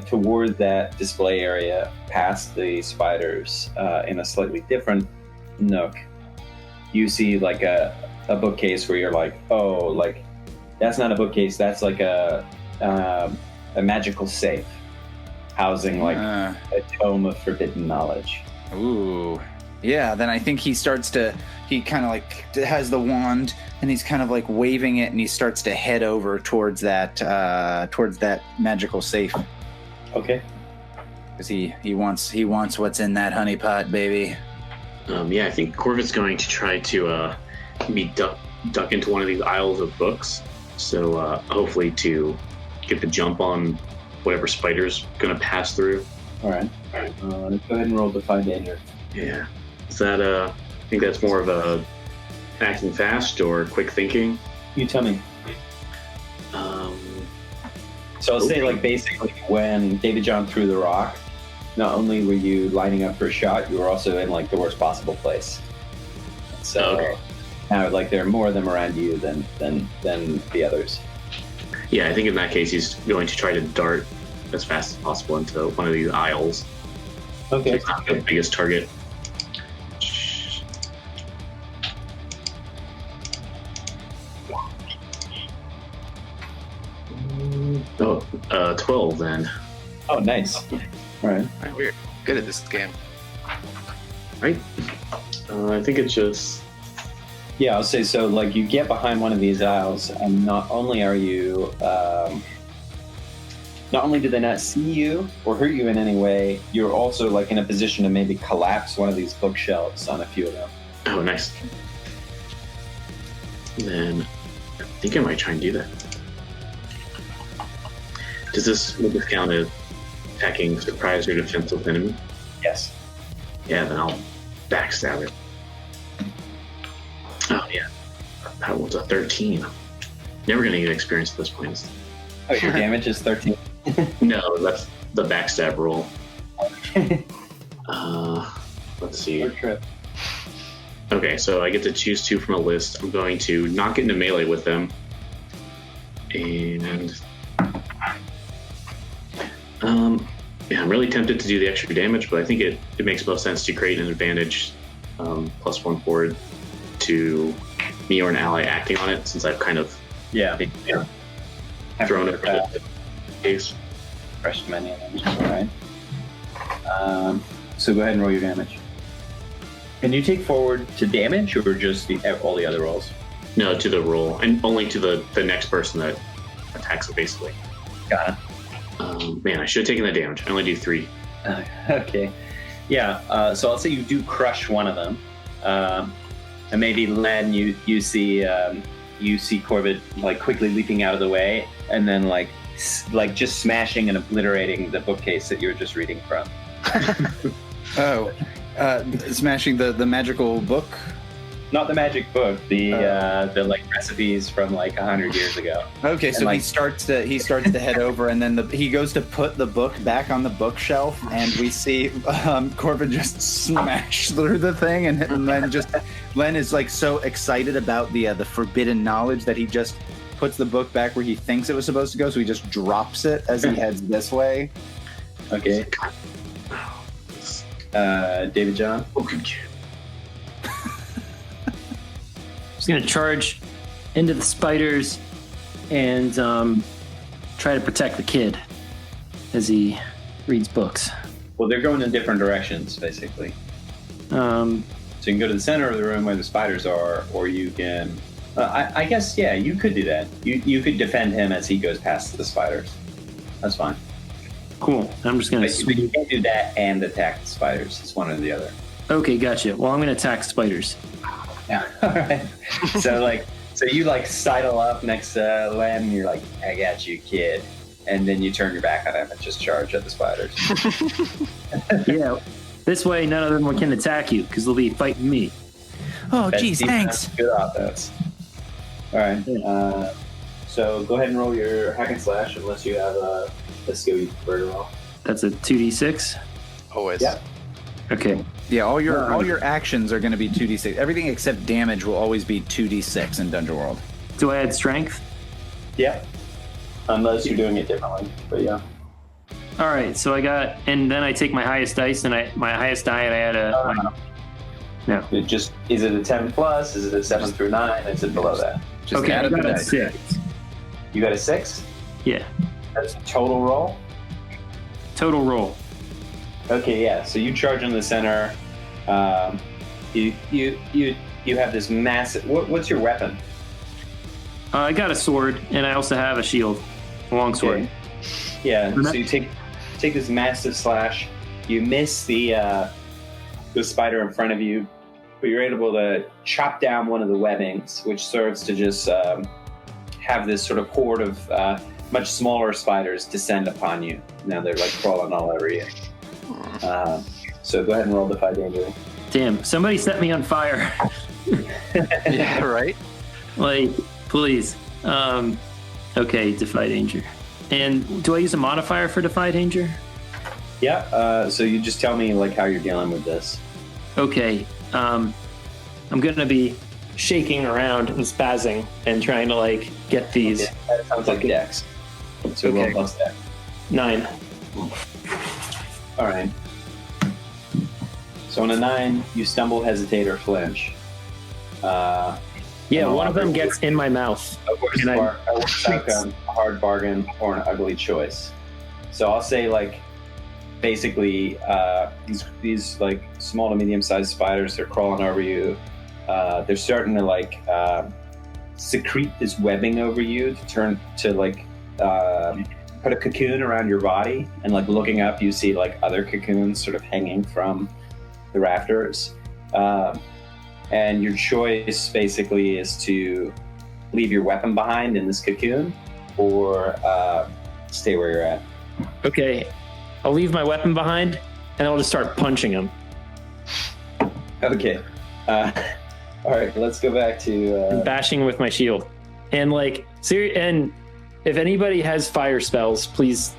toward that display area, past the spiders, in a slightly different nook, you see a bookcase where you're like, oh, that's not a bookcase, that's a magical safe housing a tome of forbidden knowledge. Ooh. Yeah, then I think he kind of has the wand and he's kind of waving it, and he starts to head over towards that magical safe. Okay. Because he wants what's in that honeypot, baby. I think Corvid's going to try to duck into one of these aisles of books. So hopefully to get the jump on whatever spider's going to pass through. All right. Go ahead and roll Defy Danger. Yeah. Is that I think that's more of a acting fast or quick thinking? You tell me. So I'll say, basically, when David John threw the rock, not only were you lining up for a shot, you were also in, the worst possible place. So now, there are more of them around you than the others. Yeah, I think in that case, he's going to try to dart as fast as possible into one of these aisles. Okay. It's not the biggest target. Oh, 12 then. Oh, nice. All right. We're good at this game. Right. I think it's just Yeah, I'll say so. Like, you get behind one of these aisles, and not only are you, not only do they not see you or hurt you in any way, you're also like in a position to maybe collapse one of these bookshelves on a few of them. Oh, nice. Then I think I might try and do that. Does this count as attacking surprise or defensive enemy? Yes. Yeah, then I'll backstab it. Oh yeah, that was a 13. Never gonna get experience at this point. Oh, your damage is 13. No, that's the backstab roll. Let's see. Okay, so I get to choose 2 from a list. I'm going to not get into melee with them. And yeah, I'm really tempted to do the extra damage, but I think it makes most sense to create an advantage +1 forward to me or an ally acting on it, since I've kind of thrown it in the case. Fresh many of them. All right. So go ahead and roll your damage. Can you take forward to damage or just all the other rolls? No, to the roll, and only to the next person that attacks it, basically. Got it. Man, I should have taken the damage. I only do 3. Okay. Yeah, so I'll say you do crush one of them. And maybe Len, you see Corvid like quickly leaping out of the way, and then like just smashing and obliterating the bookcase that you were just reading from. Smashing the magical book. Not the magic book, the like recipes from like 100 years ago. Okay, so like, he starts to head over, and then he goes to put the book back on the bookshelf, and we see Corbin just smash through the thing, and then Len is like so excited about the forbidden knowledge that he just puts the book back where he thinks it was supposed to go, so he just drops it as he heads this way. Okay. David John. He's going to charge into the spiders and try to protect the kid as he reads books. Well, they're going in different directions, basically. So you can go to the center of the room where the spiders are, or you can... I guess, yeah, you could do that. You could defend him as he goes past the spiders. That's fine. Cool. I'm just going to... But you can't do that and attack the spiders. It's one or the other. Okay, gotcha. Well, I'm going to attack spiders. Yeah. All right. So you like sidle up next to Len, and you're like, I got you, kid. And then you turn your back on him and just charge at the spiders. Yeah. This way, none of them can attack you, because they'll be fighting me. Oh, geez, thanks. Good offense. All right. So go ahead and roll your hack and slash, unless you have a skill you prefer to roll. That's a 2d6? Always. Yeah. Okay. Yeah, all your actions are going to be 2d6. Everything except damage will always be 2d6 in Dungeon World. Do I add strength? Yeah. Unless you're doing it differently, but yeah. All right, so I got, and then I take my highest dice, and my highest die, and I add a... No. It just, is it a 10 plus? Is it a 7 through 9? Is it below that? Just okay, add I up the got a dice. 6. You got a 6? Yeah. That's a total roll? Total roll. Okay, yeah. So you charge in the center. You have this massive. What's your weapon? I got a sword, and I also have a shield, a long sword. Okay. Yeah. So you take this massive slash. You miss the spider in front of you, but you're able to chop down one of the webbings, which serves to just have this sort of horde of much smaller spiders descend upon you. Now they're like crawling all over you. So go ahead and roll Defy Danger. Damn, somebody set me on fire. Yeah, right? Like, please. Okay, Defy Danger. And do I use a modifier for Defy Danger? Yeah, so you just tell me like how you're dealing with this. Okay, I'm gonna be shaking around and spazzing and trying to like get these. Okay. That sounds like Dex. So Okay. roll plus Dex. 9. All right. So on a 9, you stumble, hesitate, or flinch. Yeah, one of them gets in my mouth. A worse outcome, a hard bargain, or an ugly choice. So I'll say like, basically, these like small to medium-sized spiders, they're crawling over you. they're starting to like secrete this webbing over you to put a cocoon around your body, and like looking up, you see like other cocoons sort of hanging from the rafters. And your choice basically is to leave your weapon behind in this cocoon or stay where you're at. Okay, I'll leave my weapon behind and I'll just start punching him. Okay. All right, let's go back to bashing with my shield. And like, and if anybody has fire spells, please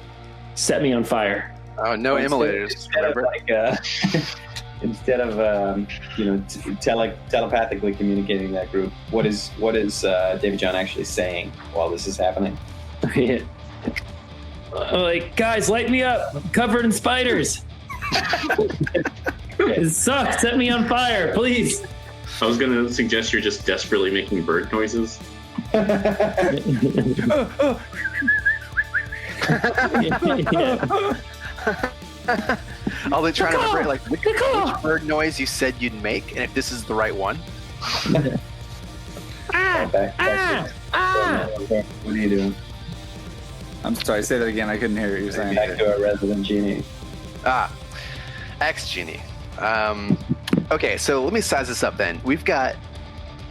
set me on fire. Oh, no immolators. Instead of telepathically communicating that group, what is David John actually saying while this is happening? Yeah. Like, guys, light me up! I'm covered in spiders. It sucks. Set me on fire, please. I was going to suggest you're just desperately making bird noises. I'll be trying to remember like which bird noise you said you'd make, and if this is the right one. What are you doing? I'm sorry, say that again. I couldn't hear what you were saying. Back to our resident genie. Ex-genie. Okay, so let me size this up then. We've got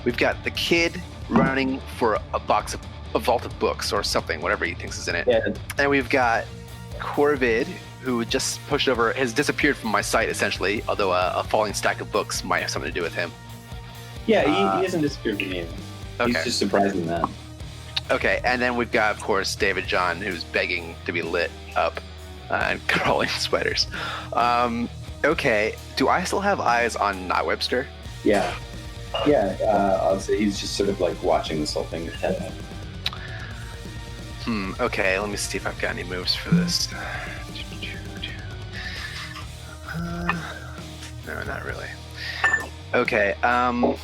the kid running for a vault of books or something, whatever he thinks is in it. Yeah. And we've got Corvid, who just pushed over, has disappeared from my sight essentially, although a falling stack of books might have something to do with him. Yeah, he hasn't disappeared from you. Okay. He's just surprising that. Okay, and then we've got, of course, David John, who's begging to be lit up and crawling spiders. Okay, do I still have eyes on Not Webster? Yeah. I'll say he's just sort of like watching this whole thing intently. Okay, let me see if I've got any moves for this. No, not really. Okay, all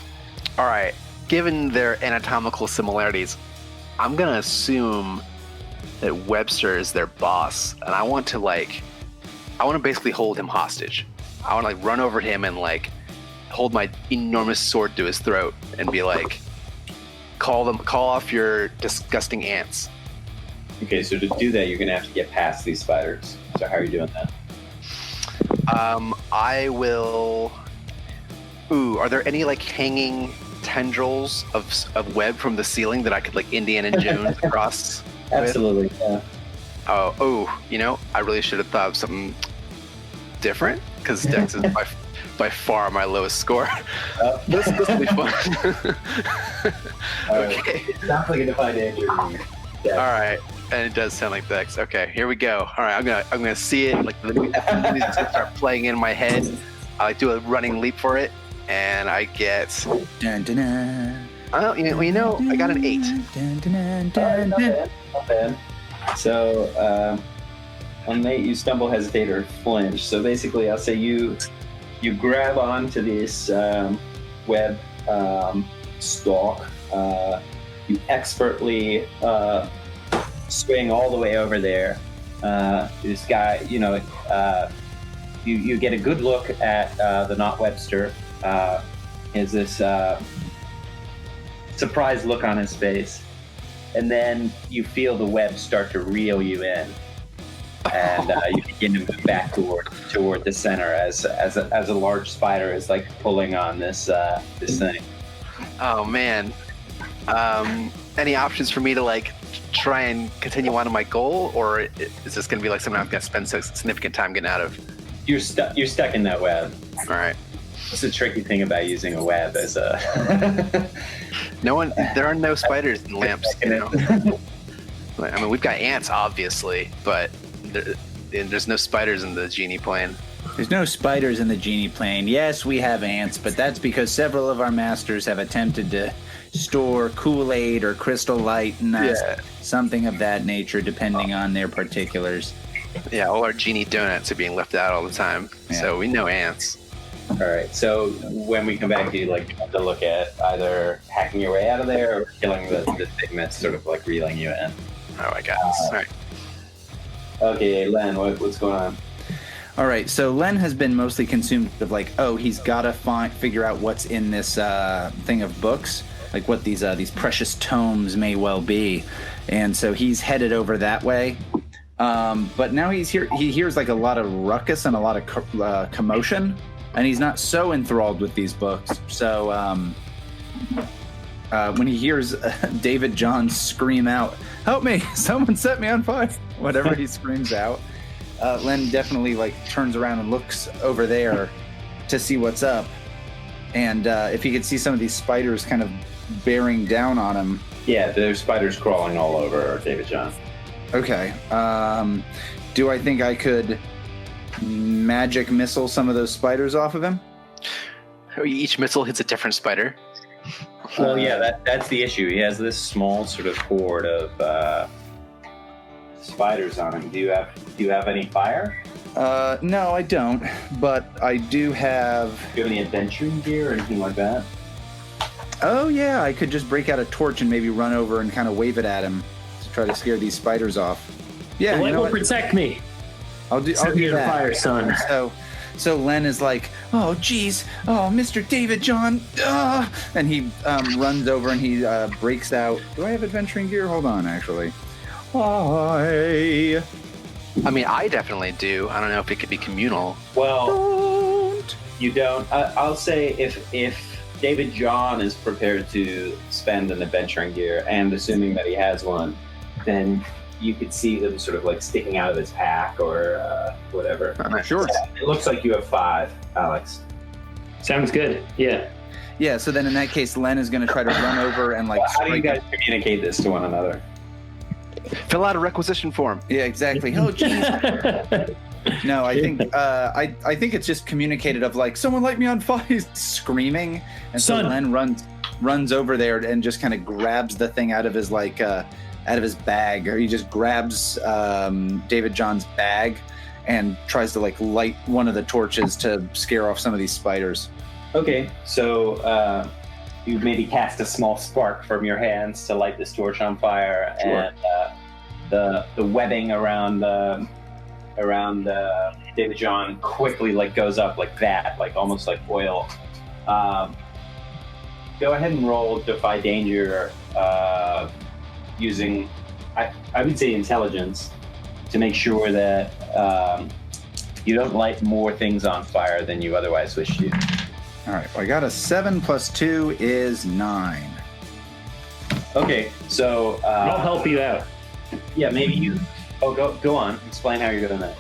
right. Given their anatomical similarities, I'm gonna assume that Webster is their boss, and I want to basically hold him hostage. I want to like run over him and like hold my enormous sword to his throat and be like, call off your disgusting ants. Okay, so to do that, you're gonna have to get past these spiders. So how are you doing that? I will. Ooh, are there any like hanging tendrils of web from the ceiling that I could like Indiana Jones across? Absolutely, yeah. Oh, I really should have thought of something different because Dex is by far my lowest score. This will be fun. Okay. It sounds like a Defy Danger. All right, and it does sound like Dex. Okay, here we go. All right, I'm gonna see it. Like the music start playing in my head. I like do a running leap for it, and I get. Dun, dun, dun. Oh, I got an 8. Dun, dun, dun, Not bad. So on the 8, you stumble, hesitate, or flinch. So basically, I'll say you grab onto this web stalk. You expertly swing all the way over there. This guy, you get a good look at the Not Webster. Is this surprised look on his face, and then you feel the web start to reel you in, and you begin to move back toward the center as a large spider is like pulling on this thing. Oh man. Any options for me to like try and continue on to my goal, or is this going to be like something I've got to spend significant time getting out of? You're stuck in that web. All right. That's the tricky thing about using a web as a. There are no spiders in lamps. I mean, we've got ants, obviously, but there's no spiders in the genie plane. There's no spiders in the genie plane. Yes, we have ants, but that's because several of our masters have attempted to store Kool-Aid or crystal light and something of that nature, depending on their particulars. Yeah, all our genie donuts are being left out all the time, so we know ants. All right, so when we come back, do you like have to look at either hacking your way out of there or killing the thing that's sort of like reeling you in? Oh my god! All right. Okay, Len, what's going on? All right, so Len has been mostly consumed of like, oh, he's got to figure out what's in this thing of books, like what these precious tomes may well be, and so he's headed over that way. But now he's here. He hears like a lot of ruckus and a lot of commotion, and he's not so enthralled with these books. So when he hears David John scream out, "Help me! Someone set me on fire!" Whatever he screams out. Len definitely like turns around and looks over there to see what's up, and if he could see some of these spiders kind of bearing down on him. Yeah, there's spiders crawling all over David John. Okay. Do I think I could magic missile some of those spiders off of him? Each missile hits a different spider. Well, yeah, that's the issue. He has this small sort of horde of spiders on him. Do you have any fire? No, I don't. But I do have. Do you have any adventuring gear or anything like that? Oh yeah, I could just break out a torch and maybe run over and kind of wave it at him to try to scare these spiders off. Yeah, the light will protect me. I'll do that. Fire, son. So Len is like, oh geez, oh Mr. David John, and he runs over and he breaks out. Do I have adventuring gear? Hold on, actually. I mean, I definitely do. I don't know if it could be communal. Well, you don't. I'll say if David John is prepared to spend an adventuring gear, and assuming that he has one, then you could see them sort of like sticking out of his pack or whatever. Sure. It looks like you have 5, Alex. Sounds good. Yeah. Yeah. So then, in that case, Len is going to try to run over and like. How do you guys communicate this to one another? Fill out a requisition form. Yeah, exactly. Oh, jeez. No, I think I think it's just communicated of like, someone light me on fire, he's screaming, and so Len runs over there and just kind of grabs the thing out of his like out of his bag, or he just grabs David John's bag and tries to like light one of the torches to scare off some of these spiders. Okay, so you maybe cast a small spark from your hands to light this torch on fire, sure. And the webbing around David John quickly like goes up like that, like almost like oil. Go ahead and roll Defy Danger using, I would say, intelligence to make sure that you don't light more things on fire than you otherwise wish to. All right, well, I got a 7 + 2 is 9. Okay, so I'll help you out. Yeah, maybe you. Oh, go on. Explain how you're doing that.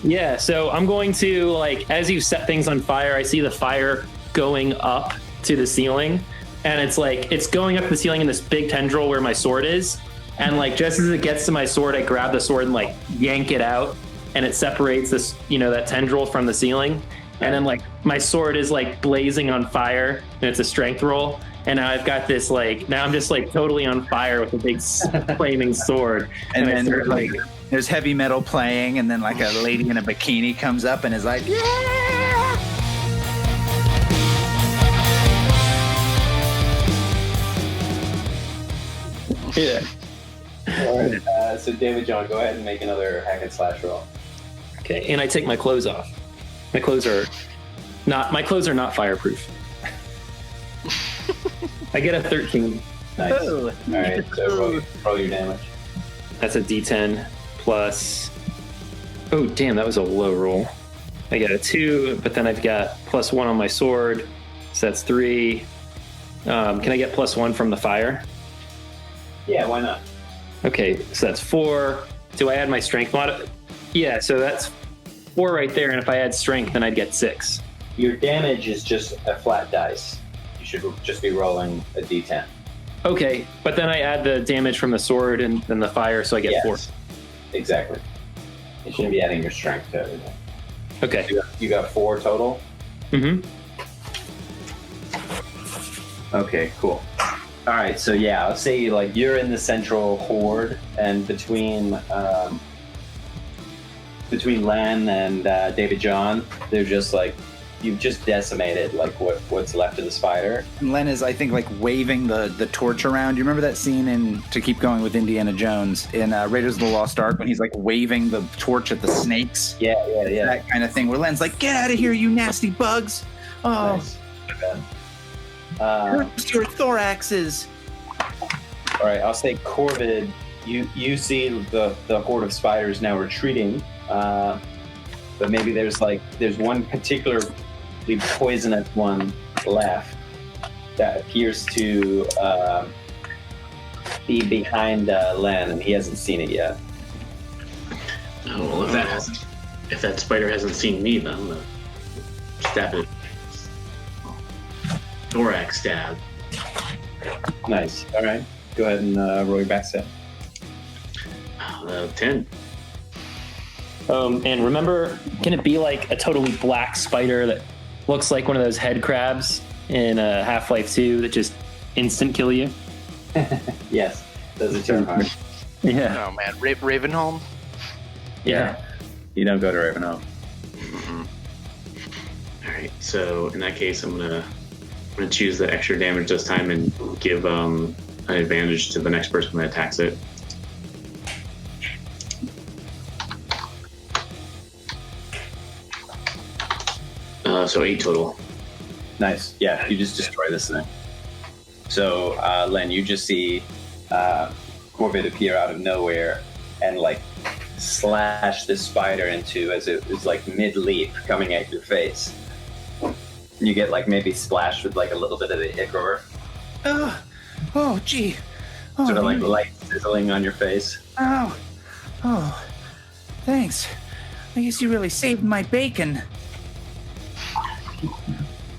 Yeah, so I'm going to, like, as you set things on fire, I see the fire going up to the ceiling, and it's like it's going up the ceiling in this big tendril where my sword is, and like just as it gets to my sword, I grab the sword and like yank it out, and it separates this, that tendril from the ceiling. And then, like, my sword is, like, blazing on fire, and it's a strength roll. And now I've got this, like, now I'm just, like, totally on fire with a big flaming sword. And then there's heavy metal playing, and then, like, a lady in a bikini comes up and is like, yeah! Yeah. All right. So, David John, go ahead and make another hack and slash roll. Okay, and I take my clothes off. My clothes are not fireproof. I get a 13. Nice. All right, so roll your damage. That's a D10 plus. Oh, damn, that was a low roll. I got a 2, but then I've got +1 on my sword, so that's 3. Can I get +1 from the fire? Yeah, why not? Okay, so that's 4. Do I add my strength mod? Yeah, so that's 4 right there, and if I add strength, then I'd get 6. Your damage is just a flat dice. You should just be rolling a d10. Okay, but then I add the damage from the sword and then the fire, so I get 4. Exactly. You shouldn't be adding your strength to everything. Okay. You got 4 total? Mm-hmm. Okay, cool. All right, so yeah, I'll say like you're in the central horde, and between Len and David John, they're just like you've just decimated like what's left of the spider. And Len is, I think, like waving the torch around. You remember that scene to keep going with Indiana Jones in Raiders of the Lost Ark when he's like waving the torch at the snakes? Yeah. That kind of thing where Len's like, get out of here, you nasty bugs. Oh, Nice. hurts your thoraxes. All right, I'll say Corvid. You see the horde of spiders now retreating, but maybe there's one particularly poisonous one left that appears to be behind Len, and he hasn't seen it yet. Oh, well, if that spider hasn't seen me, then I'm gonna stab it. Thorax stab. Nice. All right, go ahead and roll your backstab. 10. And remember, can it be like a totally black spider that looks like one of those head crabs in Half-Life 2 that just instant kill you? Yes, those are terrifying. Yeah. Oh man, Ravenholm. Yeah. You don't go to Ravenholm. All right, so in that case, I'm gonna choose the extra damage this time and give an advantage to the next person that attacks it. So 8 total. Nice. Yeah, you just destroy this thing. So, Len, you just see Corvid appear out of nowhere and like slash this spider into as it was like mid-leap coming at your face. You get like maybe splashed with like a little bit of the ichor, Oh, gee. Oh, sort of like light sizzling on your face. Oh, thanks. I guess you really saved my bacon.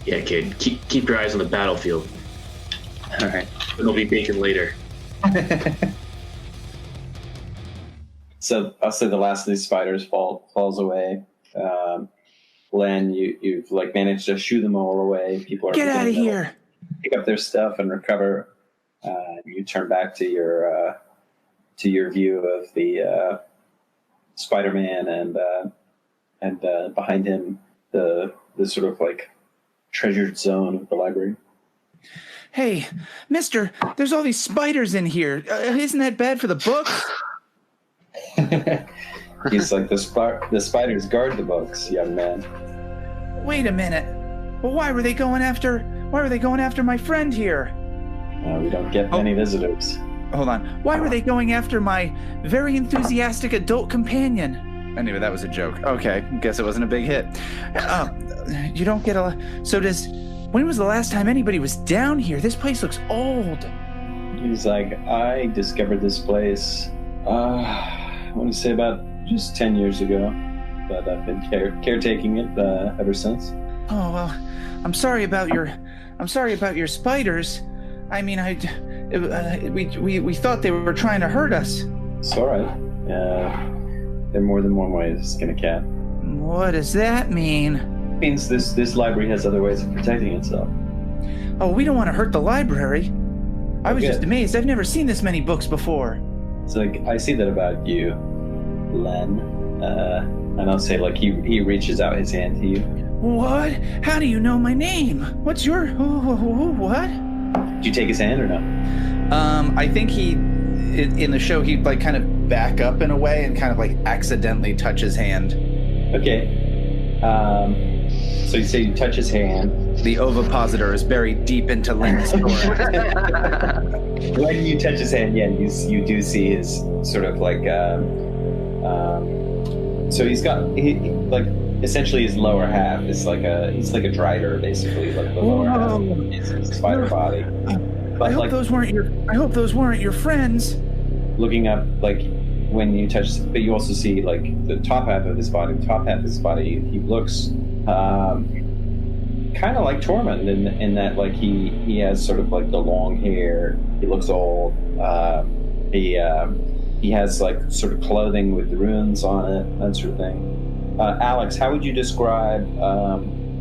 Yeah, kid, keep your eyes on the battlefield. All right. There'll be bacon later. So I'll say the last of these spiders falls away. Len, you've like managed to shoo them all away. People are Get out of beginning to, here. pick up their stuff and recover. You turn back to your view of the Spider-Man and behind him the sort of like treasured zone of the library. Hey, mister, there's all these spiders in here. Isn't that bad for the books? He's like, the spiders guard the books, young man. Wait a minute. Well, why were they going after my friend here? We don't get many visitors. Hold on. Why were they going after my very enthusiastic adult companion? Anyway, that was a joke. Okay, guess it wasn't a big hit. You don't get a... So when was the last time anybody was down here? This place looks old. He's like, I discovered this place, I want to say about just 10 years ago, but I've been caretaking it ever since. Oh, well, I'm sorry about your spiders. I mean, we thought they were trying to hurt us. It's all right. There are more than one way to skin a cat. What does that mean? It means this library has other ways of protecting itself. Oh, we don't want to hurt the library. I was Good. just amazed. I've never seen this many books before. It's like, I see that about you, Len. And I'll say, like, he reaches out his hand to you. What? How do you know my name? What's your... what? Did you take his hand or no? I think in the show, he'd like kind of back up in a way and kind of like accidentally touch his hand. Okay. So you say you touch his hand. The ovipositor is buried deep into Len's thorax. When you touch his hand, yeah, you do see his sort of like... so he's got... like, essentially his lower half is like he's like a drider, basically, like the lower half is his spider body. But I hope those weren't your friends. Looking up, like when you touch, but you also see like the top half of his body. The top half of his body, he looks kind of like Tormund in that like he has sort of like the long hair. He looks old. He has like sort of clothing with runes on it, that sort of thing. Alex, how would you describe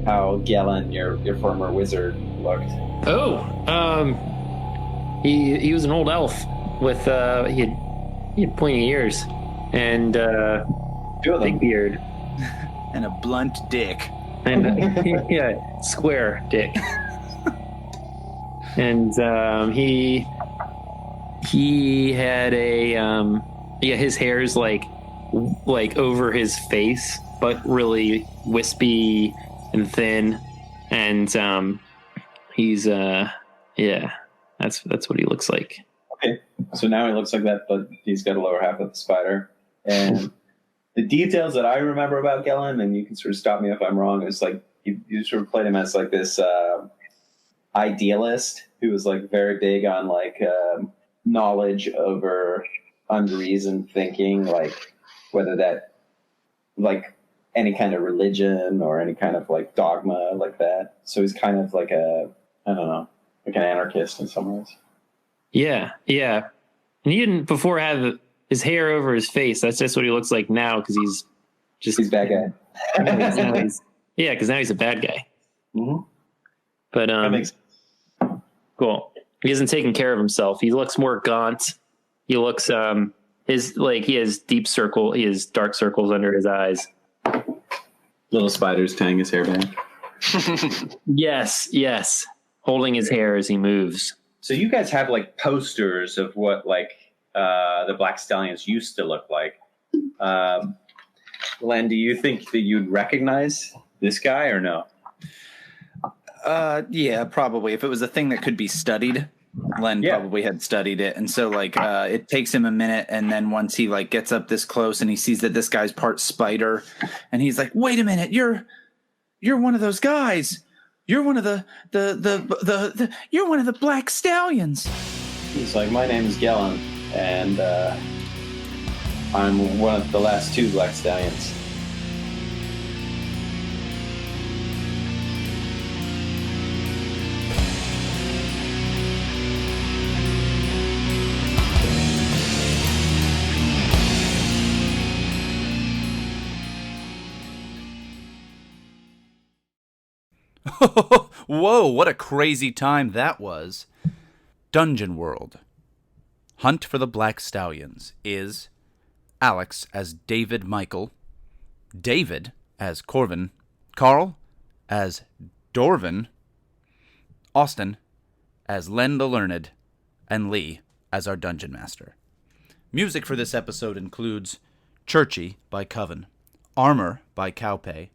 how Galen, your former wizard, looked? He was an old elf with he had pointy ears and Two of them. big beard And a blunt dick. And yeah, square dick. And he had a his hair's like over his face, but really wispy and thin. And he's that's what he looks like. Okay, so now he looks like that, but he's got a lower half of the spider. And the details that I remember about Gellin, and you can sort of stop me if I'm wrong, is like you sort of played him as like this idealist who was like very big on like knowledge over unreasoned thinking, like whether that like any kind of religion or any kind of like dogma like that. So he's kind of like I don't know, like an anarchist in some ways. Yeah. And he didn't before have his hair over his face. That's just what he looks like now because he's a bad guy. Because now he's a bad guy. Mm-hmm. But that makes sense. Cool. He isn't taking care of himself. He looks more gaunt. He looks he has deep circle. He has dark circles under his eyes. Little spiders tying his hair back. Yes. Holding his hair as he moves. So you guys have like posters of what like the Black Stallions used to look like. Len, do you think that you'd recognize this guy or no? Yeah, probably. If it was a thing that could be studied, Len probably had studied it. And so like it takes him a minute, and then once he like gets up this close and he sees that this guy's part spider, and he's like, "Wait a minute, you're one of those guys. You're one of the you're one of the Black Stallions." He's like, "My name is Gellin, and I'm one of the last two Black Stallions." Whoa, what a crazy time that was. Dungeon World. Hunt for the Black Stallions is Alex as David Michael, David as Corvin, Carl as Dormin, Austin as Len the Learned, and Leigh as our Dungeon Master. Music for this episode includes Churchy by Coven, Amor by Kaupe,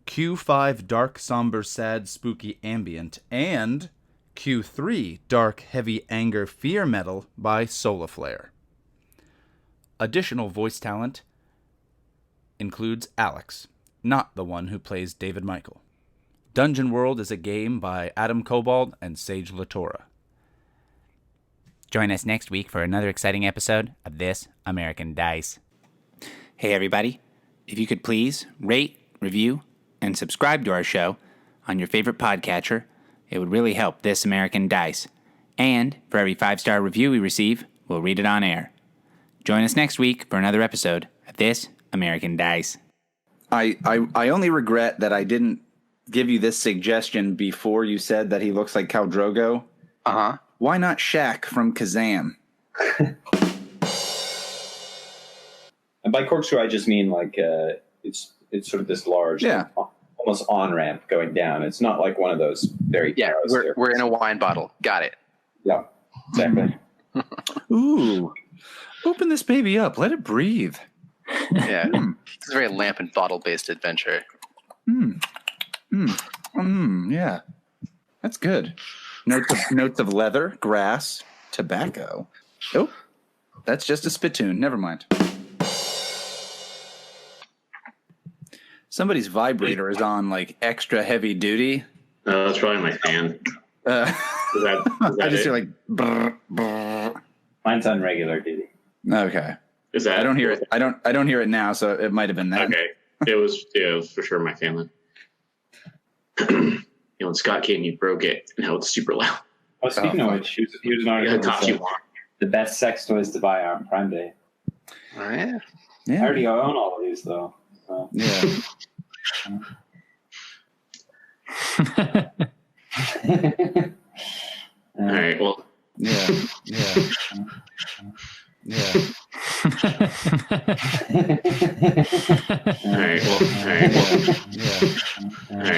Q5 Dark-Sombre-Sad-Spooky-Ambient, and Q3 Dark Heavy Anger Fear Metal by Soulaflair. Additional voice talent includes Alex, not the one who plays David Michael. Dungeon World is a game by Adam Koebel and Sage Latorra. Join us next week for another exciting episode of This American Dice. Hey everybody, if you could please rate, review, and subscribe to our show on your favorite podcatcher, it would really help This American Dice. And for every 5-star review we receive, we'll read it on air. Join us next week for another episode of This American Dice. I only regret that I didn't give you this suggestion before you said that he looks like Khal Drogo. Uh-huh. Why not Shaq from Kazam? And by corkscrew, I just mean like it's sort of this large, almost on ramp going down. It's not like one of those very we're in a wine bottle. Got it. Yeah, exactly. Ooh, open this baby up. Let it breathe. Yeah, it's a very lamp and bottle based adventure. Yeah, that's good. Notes of leather, grass, tobacco. Oh, that's just a spittoon. Never mind. Somebody's vibrator is on like extra heavy duty. That's probably my fan. Is that I just hear like brr, brr. Mine's on regular duty. Okay. Is that? I don't hear it. I don't hear it now, so it might have been that. Okay. It was for sure my fan then. When Scott came, you broke it, and now it's super loud. Oh, speaking of which, here's an article that said, the best sex toys to buy on Prime Day. Oh, yeah. I already own all of these, though. So. Yeah. All right. Well. Yeah. All right. Well. Yeah.